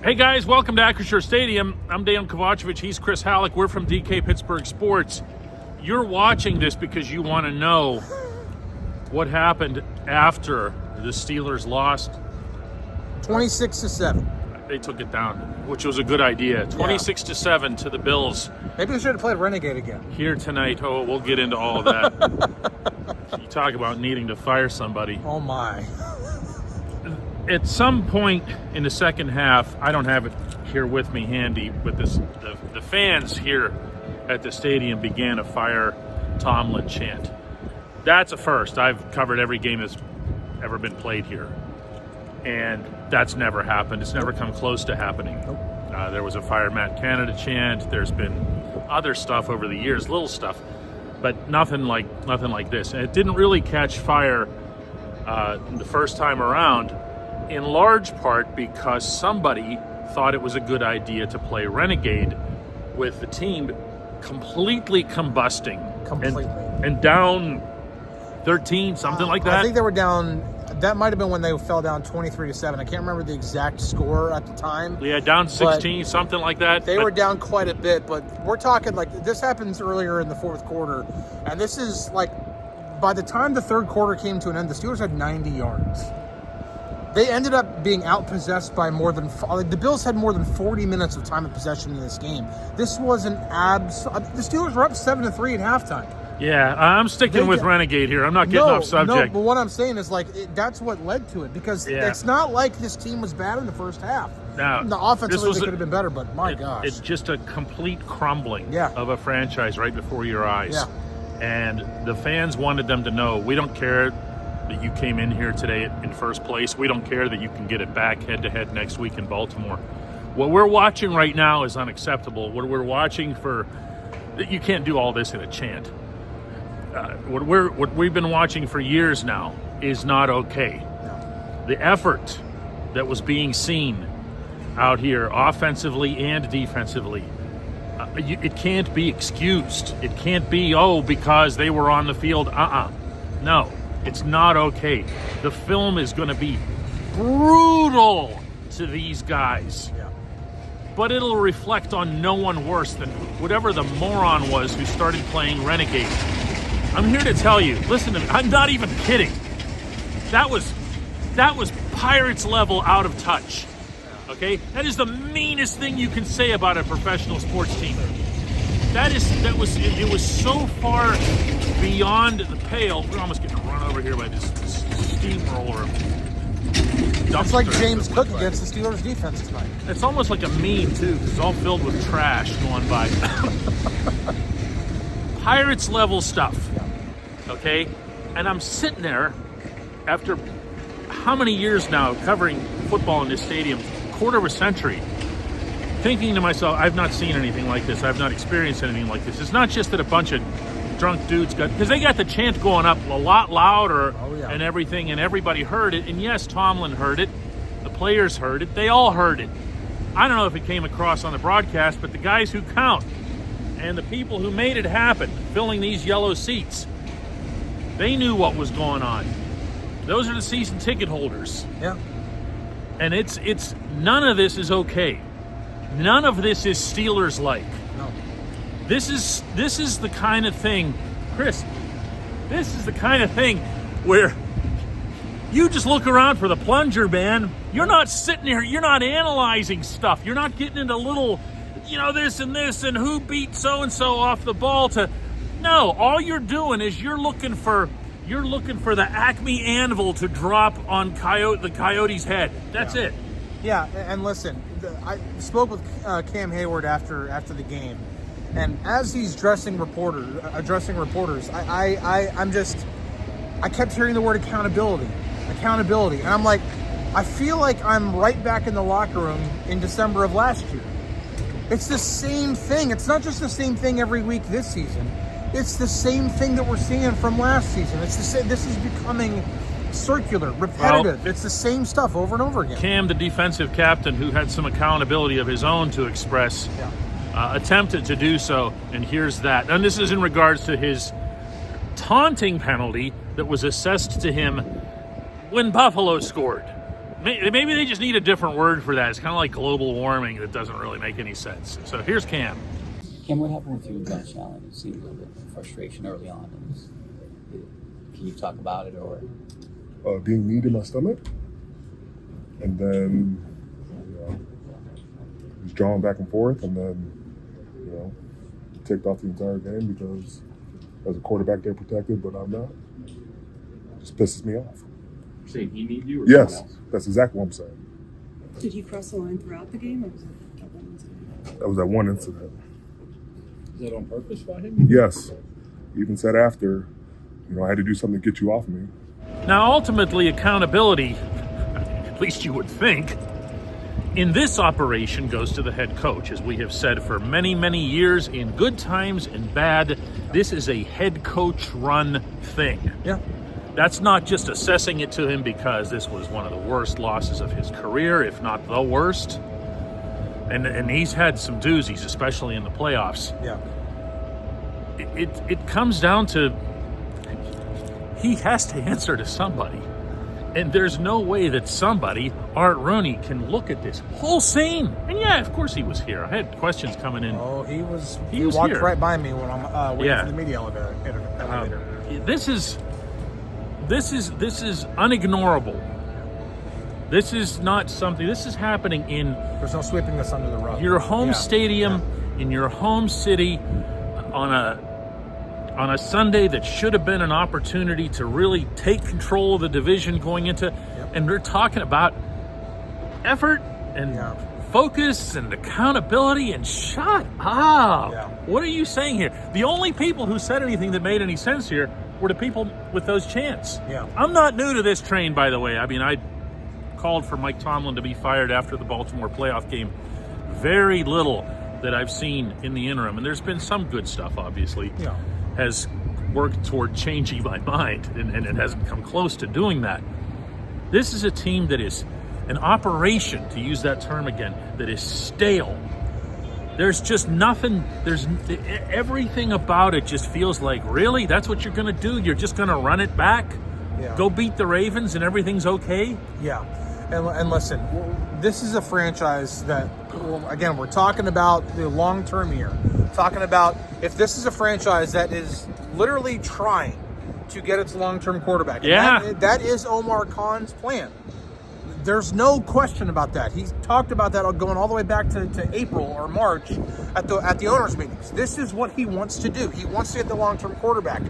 Hey guys, welcome to Acrisure Stadium. I'm Dejan Kovacevic, he's Chris Halleck. We're from DK Pittsburgh Sports. You're watching this because you want to know what happened after the Steelers lost. 26-7. They took it down, which was a good idea. 26-7 to the Bills. Maybe we should have played Renegade again. Here tonight. Oh, we'll get into all of that. You talk about needing to fire somebody. Oh my. At some point in the second half, I don't have it here with me handy, but the fans here at the stadium began a fire Tomlin chant. That's a first. I've covered every game that's ever been played here, and that's never happened. It's never come close to happening. There was a fire Matt Canada chant. There's been other stuff over the years, little stuff, but nothing like this. And it didn't really catch fire the first time around, in large part because somebody thought it was a good idea to play Renegade with the team completely combusting. And down 13, something like that. I think they were down, that might have been when they fell down 23-7. I can't remember the exact score at the time. Yeah, down 16, something like that. They were down quite a bit, but we're talking like this happens earlier in the fourth quarter, and this is like by the time the third quarter came to an end, the Steelers had 90 yards. They ended up being outpossessed by more than the Bills had more than 40 minutes of time of possession in this game. This was the Steelers were up 7-3 at halftime. Yeah, I'm sticking with Renegade here. I'm not getting off subject. No, but what I'm saying is that's what led to it, because it's not like this team was bad in the first half. Now, the offensively they could have been better, but my gosh. It's just a complete crumbling of a franchise right before your eyes. Yeah. And the fans wanted them to know, we don't care that you came in here today in first place. We don't care that you can get it back head-to-head next week in Baltimore. What we're watching right now is unacceptable. What we're watching you can't do all this in a chant. What we've been watching for years now is not okay. No. The effort that was being seen out here offensively and defensively, it can't be excused. It can't be, because they were on the field. No. It's not okay. The film is going to be brutal to these guys. Yeah. But it'll reflect on no one worse than whatever the moron was who started playing Renegade. I'm here to tell you, listen to me, I'm not even kidding. That was Pirates level out of touch. Okay? That is the meanest thing you can say about a professional sports team. It was so far beyond the pale. We're almost getting run over here by this steamroller. It's like James Cook against the Steelers defense tonight. It's almost like a meme too, because it's all filled with trash going by. Pirates level stuff. Okay? And I'm sitting there after how many years now covering football in this stadium, quarter of a century, thinking to myself, I've not seen anything like this. I've not experienced anything like this. It's not just that a bunch of drunk dudes because they got the chant going up a lot louder and everything, and everybody heard it. And yes, Tomlin heard it. The players heard it. They all heard it. I don't know if it came across on the broadcast, but the guys who count and the people who made it happen, filling these yellow seats, they knew what was going on. Those are the season ticket holders. Yeah. And it's none of this is okay. None of this is Steelers-like. No. This is the kind of thing, Chris, this is the kind of thing where you just look around for the plunger, man. You're not sitting here, you're not analyzing stuff. You're not getting into little, this and this and who beat so-and-so off the ball No, all you're doing is you're looking for the Acme anvil to drop on the Coyote's head. That's it. Yeah, and listen, I spoke with Cam Hayward after the game, and as he's addressing reporters, I kept hearing the word accountability, and I'm like, I feel like I'm right back in the locker room in December of last year. It's the same thing. It's not just the same thing every week this season. It's the same thing that we're seeing from last season. It's the same. This is becoming circular, repetitive. It's the same stuff over and over again. Cam, the defensive captain, who had some accountability of his own to express, attempted to do so, and here's that. And this is in regards to his taunting penalty that was assessed to him when Buffalo scored. maybe they just need a different word for that. It's kind of like global warming that doesn't really make any sense. So here's Cam. Cam, what happened with you and Josh Allen? It seemed a little bit of frustration early on. Can you talk about it or? Being kneed in my stomach, and then just drawing back and forth, and then ticked off the entire game because as a quarterback they're protected, but I'm not. It just pisses me off. You're saying he need you or Yes, someone else? that's exactly what I'm saying. Did he cross the line throughout the game, or was it that one incident? That was that one incident. Is that on purpose by him? Yes, he even said after, I had to do something to get you off me. Now, ultimately, accountability, at least you would think, in this operation goes to the head coach. As we have said for many, many years, in good times and bad, this is a head coach run thing. Yeah. That's not just assessing it to him because this was one of the worst losses of his career, if not the worst. And he's had some doozies, especially in the playoffs. Yeah. It comes down to he has to answer to somebody. And there's no way that somebody, Art Rooney, can look at this whole scene. And yeah, of course he was here. I had questions coming in. Oh, he He was walked here. right by me when I'm waiting Yeah. for the media elevator. This is unignorable. This is not something. This is happening in There's no sweeping this under the rug. your home Yeah. stadium, in your home city, on a Sunday that should have been an opportunity to really take control of the division going into, and they're talking about effort and focus and accountability, and shut up. Yeah. What are you saying here? The only people who said anything that made any sense here were the people with those chants. Yeah. I'm not new to this train, by the way. I mean, I called for Mike Tomlin to be fired after the Baltimore playoff game. Very little that I've seen in the interim, and there's been some good stuff, obviously, has worked toward changing my mind, and it hasn't come close to doing that. This is a team that is an operation, to use that term again, that is stale. There's just nothing, everything about it just feels like, really? That's what you're going to do? You're just going to run it back? Yeah. Go beat the Ravens and everything's okay? Yeah. And listen, this is a franchise that, again, we're talking about the long term here. Talking about if this is a franchise that is literally trying to get its long term quarterback. Yeah. That is Omar Khan's plan. There's no question about that. He's talked about that going all the way back to April or March at the owners' meetings. This is what he wants to do. He wants to get the long-term quarterback.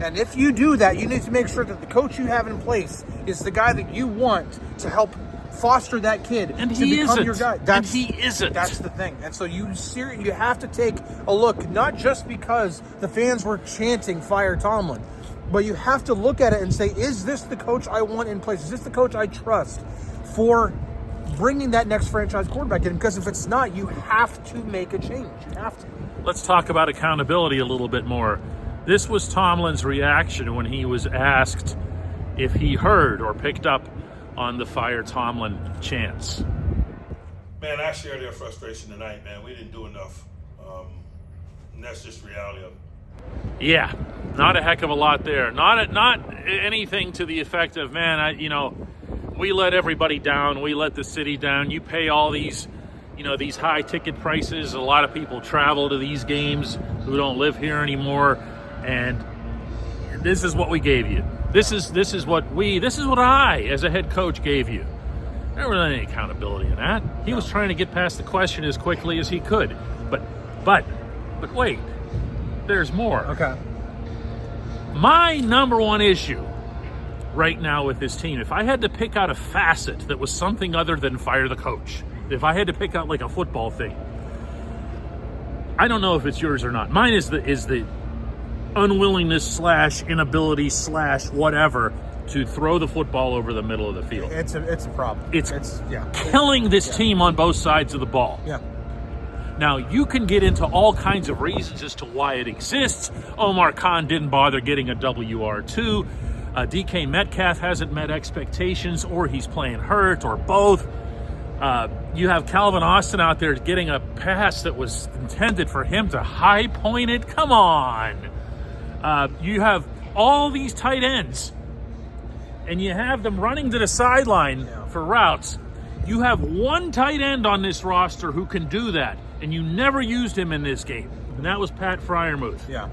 And if you do that, you need to make sure that the coach you have in place is the guy that you want to help foster that kid And to he become isn't. your guy. And he isn't. That's the thing. And so you have to take a look, not just because the fans were chanting "Fire Tomlin," but you have to look at it and say, is this the coach I want in place? Is this the coach I trust for bringing that next franchise quarterback in? Because if it's not, you have to make a change. You have to. Let's talk about accountability a little bit more. This was Tomlin's reaction when he was asked if he heard or picked up on the Fire Tomlin chants. Man, I share their frustration tonight, man. We didn't do enough. And that's just reality of it. Yeah, not a heck of a lot there. Not anything to the effect of, man, we let everybody down. We let the city down. You pay all these, these high ticket prices. A lot of people travel to these games who don't live here anymore. And this is what we gave you. This is what I, as a head coach, gave you. There wasn't any accountability in that. He was trying to get past the question as quickly as he could. But wait, there's more. Okay. My number one issue right now with this team, if I had to pick out a facet that was something other than fire the coach, if I had to pick out like a football thing, I don't know if it's yours or not. Mine is the unwillingness / inability / whatever to throw the football over the middle of the field. It's a problem. It's killing this team on both sides of the ball. Yeah. Now, you can get into all kinds of reasons as to why it exists. Omar Khan didn't bother getting a WR2. DK Metcalf hasn't met expectations, or he's playing hurt, or both. You have Calvin Austin out there getting a pass that was intended for him to high point it. Come on. You have all these tight ends. and you have them running to the sideline for routes, you have one tight end on this roster who can do that, and you never used him in this game, and that was Pat Freiermuth. Yeah.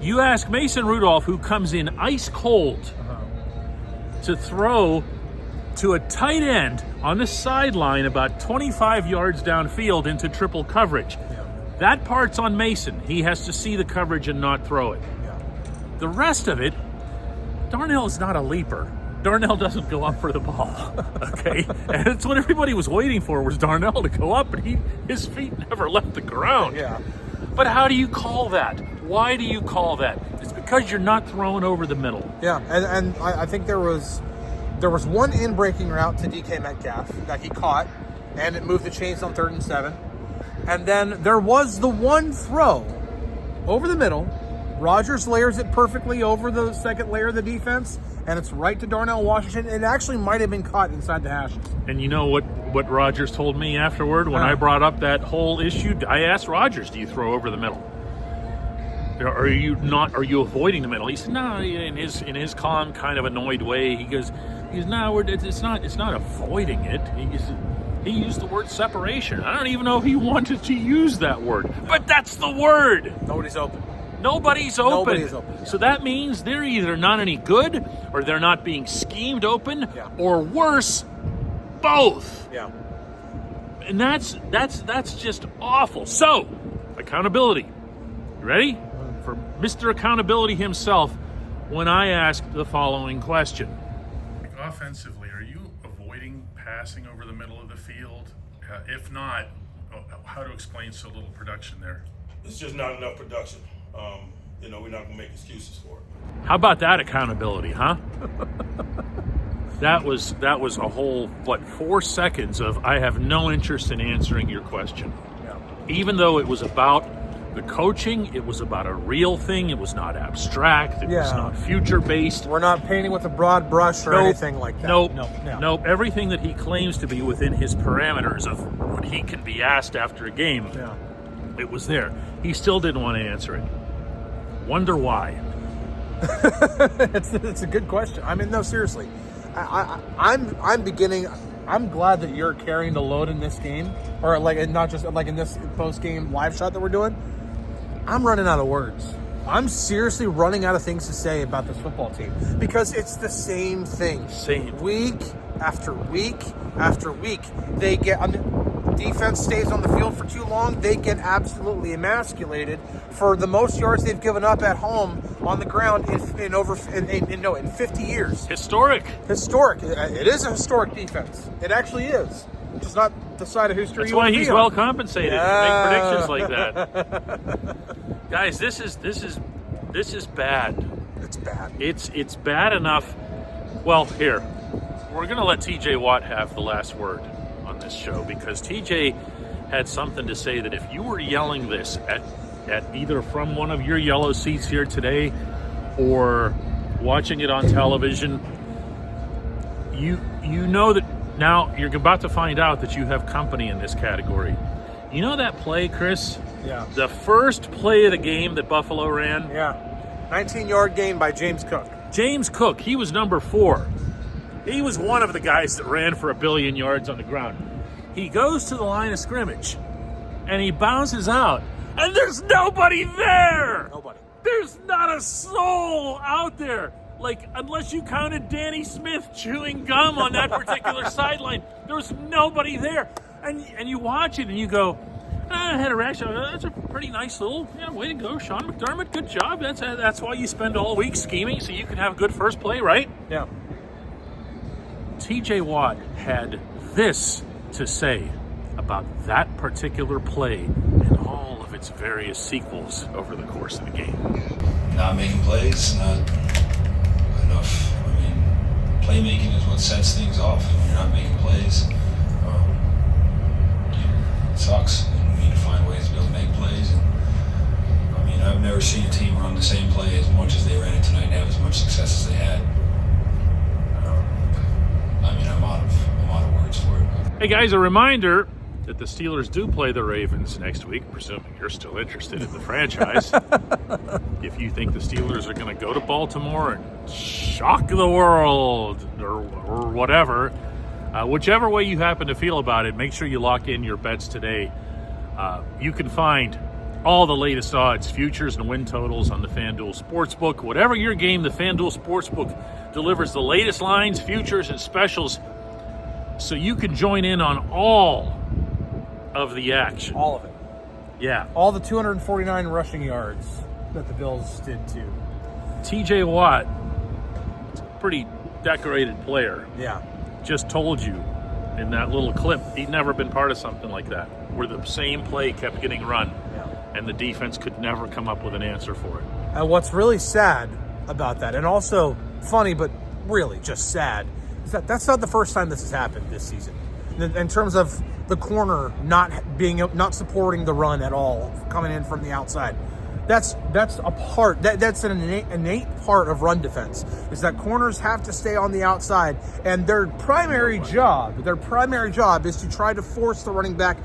You ask Mason Rudolph, who comes in ice cold to throw to a tight end on the sideline about 25 yards downfield into triple coverage. Yeah. That part's on Mason. He has to see the coverage and not throw it. Yeah. The rest of it, Darnell is not a leaper. Darnell doesn't go up for the ball, okay? And it's what everybody was waiting for, was Darnell to go up, but his feet never left the ground. Yeah. But how do you call that? Why do you call that? It's because you're not throwing over the middle. Yeah, and I think there was one in-breaking route to DK Metcalf that he caught, and it moved the chains on 3rd and 7. And then there was the one throw over the middle. Rodgers layers it perfectly over the second layer of the defense, and it's right to Darnell Washington. It actually might have been caught inside the hashes. And you know what Rodgers told me afterward when I brought up that whole issue? I asked Rodgers, do you throw over the middle? Are you avoiding the middle? He said, no, in his calm, kind of annoyed way, he goes, no, it's not avoiding it. He used the word separation. I don't even know if he wanted to use that word, but that's the word. Nobody's open. Nobody's open. Nobody's open. So that means they're either not any good, or they're not being schemed open, or worse, both. Yeah. And that's just awful. So, accountability. You ready? For Mr. Accountability himself, when I ask the following question. Offensively, are you avoiding passing over the middle of the field? If not, how to explain so little production there? It's just not enough production. We're not going to make excuses for it. How about that accountability, huh? That was a whole, 4 seconds of I have no interest in answering your question. Yeah. Even though it was about the coaching, it was about a real thing. It was not abstract. It was not future-based. We're not painting with a broad brush or anything like that. Nope. Everything that he claims to be within his parameters of what he can be asked after a game, it was there. He still didn't want to answer it. Wonder why. It's a good question. I mean, no, seriously. I'm glad that you're carrying the load in this game, or not just in this post-game live shot that we're doing. I'm running out of words. I'm seriously running out of things to say about this football team because it's the same thing. Week after week after week. They get defense stays on the field for too long. They get absolutely emasculated for the most yards they've given up at home on the ground in 50 years. Historic. It is a historic defense. It actually is. It's just not the side of history. That's why he's well compensated to make predictions like that. Guys, this is bad. It's bad. It's bad enough. Well, here, we're going to let TJ Watt have the last word on this show because TJ had something to say that if you were yelling this at either from one of your yellow seats here today or watching it on television, you know that now you're about to find out that you have company in this category. You know that play, Chris? Yeah. The first play of the game that Buffalo ran? Yeah. 19-yard gain by James Cook. James Cook, he was number 4. He was one of the guys that ran for 1 billion yards on the ground. He goes to the line of scrimmage, and he bounces out, and there's nobody there! Nobody. There's not a soul out there. Unless you counted Danny Smith chewing gum on that particular sideline, there was nobody there. And you watch it, and you go, I had a reaction. That's a pretty nice little, way to go, Sean McDermott. Good job. That's why you spend all week scheming, so you can have a good first play, right? Yeah. TJ Watt had this to say about that particular play and all of its various sequels over the course of the game. Not making plays, not enough. I mean, playmaking is what sets things off. When you're not making plays, it sucks. And we need to find ways to be able to make plays. And, I mean, I've never seen a team run the same play as much as they ran it tonight and have as much success as they had. I mean, I'm out of words for it. Hey guys, a reminder, that the Steelers do play the Ravens next week, presuming you're still interested in the franchise. If you think the Steelers are going to go to Baltimore and shock the world or whatever, whichever way you happen to feel about it, make sure you lock in your bets today. You can find all the latest odds, futures, and win totals on the FanDuel Sportsbook. Whatever your game, the FanDuel Sportsbook delivers the latest lines, futures, and specials so you can join in on all of the action. All of it. Yeah. All the 249 rushing yards that the Bills did too. TJ Watt, pretty decorated player, Yeah. just told you in that little clip he'd never been part of something like that, where the same play kept getting run and the defense could never come up with an answer for it. And what's really sad about that, and also funny but really just sad, is that that's not the first time this has happened this season. In terms of the corner not supporting the run at all, coming in from the outside. That's a part. That's an innate part of run defense, is that corners have to stay on the outside, and their primary job is to try to force the running back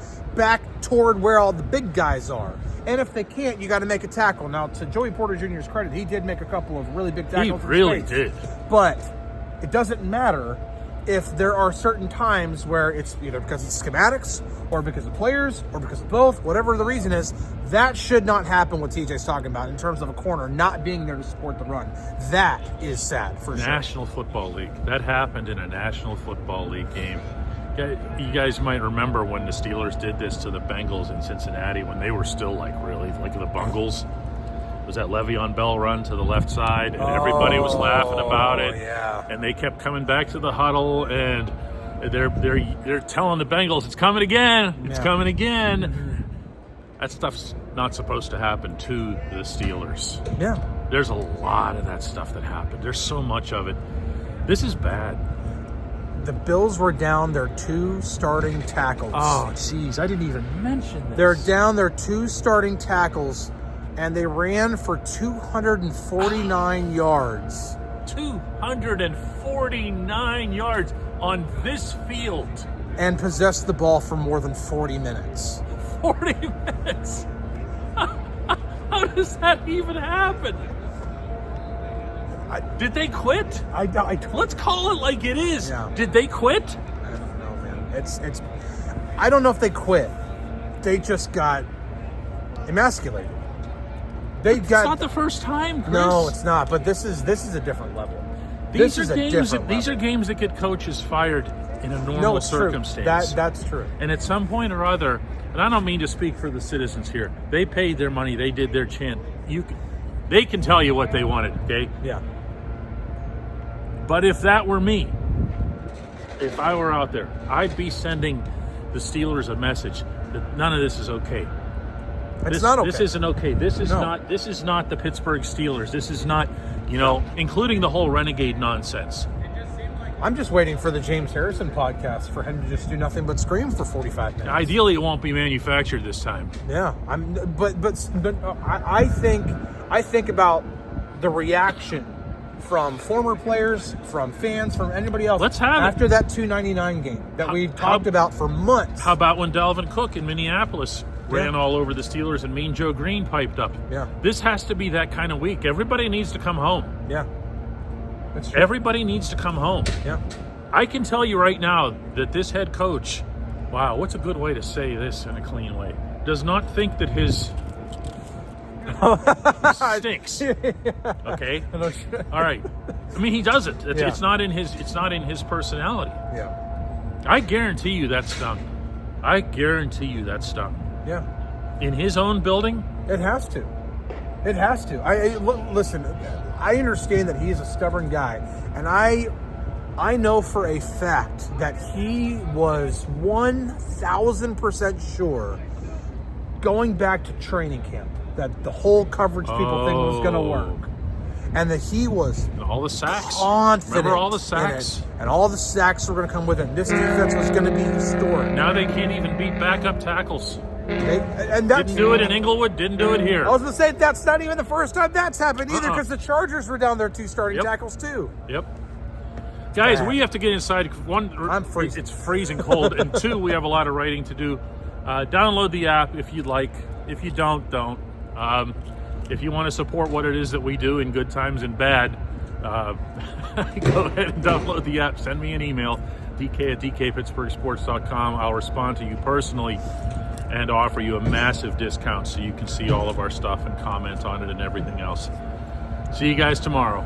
toward where all the big guys are. And if they can't, you got to make a tackle. Now, to Joey Porter Jr.'s credit, he did make a couple of really big tackles. He really did. But it doesn't matter if there are certain times where it's either because of schematics or because of players or because of both, whatever the reason is. That should not happen, what TJ's talking about, in terms of a corner not being there to support the run. That is sad for sure. National Football League. That happened in a National Football League game. You guys might remember when the Steelers did this to the Bengals in Cincinnati when they were still like the Bungles. It was that Le'Veon Bell run to the left side, and everybody was laughing about it. Yeah. And they kept coming back to the huddle, and they're telling the Bengals, it's coming again. It's coming again. Mm-hmm. That stuff's not supposed to happen to the Steelers. Yeah. There's a lot of that stuff that happened. There's so much of it. This is bad. The Bills were down their 2 starting tackles. Oh, jeez, I didn't even mention this. They're down their 2 starting tackles, and they ran for 249 yards. 249 yards on this field. And possessed the ball for more than 40 minutes. 40 minutes? How does that even happen? Did they quit? Let's call it like it is. Yeah. Did they quit? I don't know, man. It's. I don't know if they quit. They just got emasculated. It's not the first time, Chris. No, it's not. But this is a different level. These are games that get coaches fired in a normal circumstance. True. That's true. And at some point or other, and I don't mean to speak for the citizens here, they paid their money, they did their chant. They can tell you what they wanted, okay? Yeah. But if that were me, if I were out there, I'd be sending the Steelers a message that none of this is okay. It's not okay. This isn't okay. This is not the Pittsburgh Steelers. This is not, including the whole renegade nonsense. I'm just waiting for the James Harrison podcast for him to just do nothing but scream for 45 minutes. Ideally, it won't be manufactured this time. Yeah, but I think about the reaction from former players, from fans, from anybody else. Let's have after that 299 game that we've talked about for months. How about when Dalvin Cook in Minneapolis ran all over the Steelers and Mean Joe Green piped up? Yeah. This has to be that kind of week. Everybody needs to come home. Yeah. That's true. Everybody needs to come home. Yeah. I can tell you right now that this head coach, wow, what's a good way to say this in a clean way, does not think that his stinks. Okay? All right. I mean, he doesn't. It's not in his personality. Yeah. I guarantee you that stung. Yeah. In his own building? It has to. Listen, I understand that he's a stubborn guy, and I know for a fact that he was 1,000% sure going back to training camp that the whole coverage people thing was going to work, and that he was all the sacks. Confident. Remember all the sacks? And all the sacks were going to come with it. This defense was going to be historic. Now they can't even beat backup tackles. Didn't do it in Inglewood, didn't do it here. I was going to say, that's not even the first time that's happened either, because the Chargers were down there 2 starting tackles too. Yep. Guys, bad. we have to get inside. One, I'm freezing. It's freezing cold. And two, we have a lot of writing to do. Download the app if you'd like. If you don't. If you want to support what it is that we do in good times and bad, go ahead and download the app. Send me an email, dk@dkpittsburghsports.com. I'll respond to you personally and offer you a massive discount so you can see all of our stuff and comment on it and everything else. See you guys tomorrow.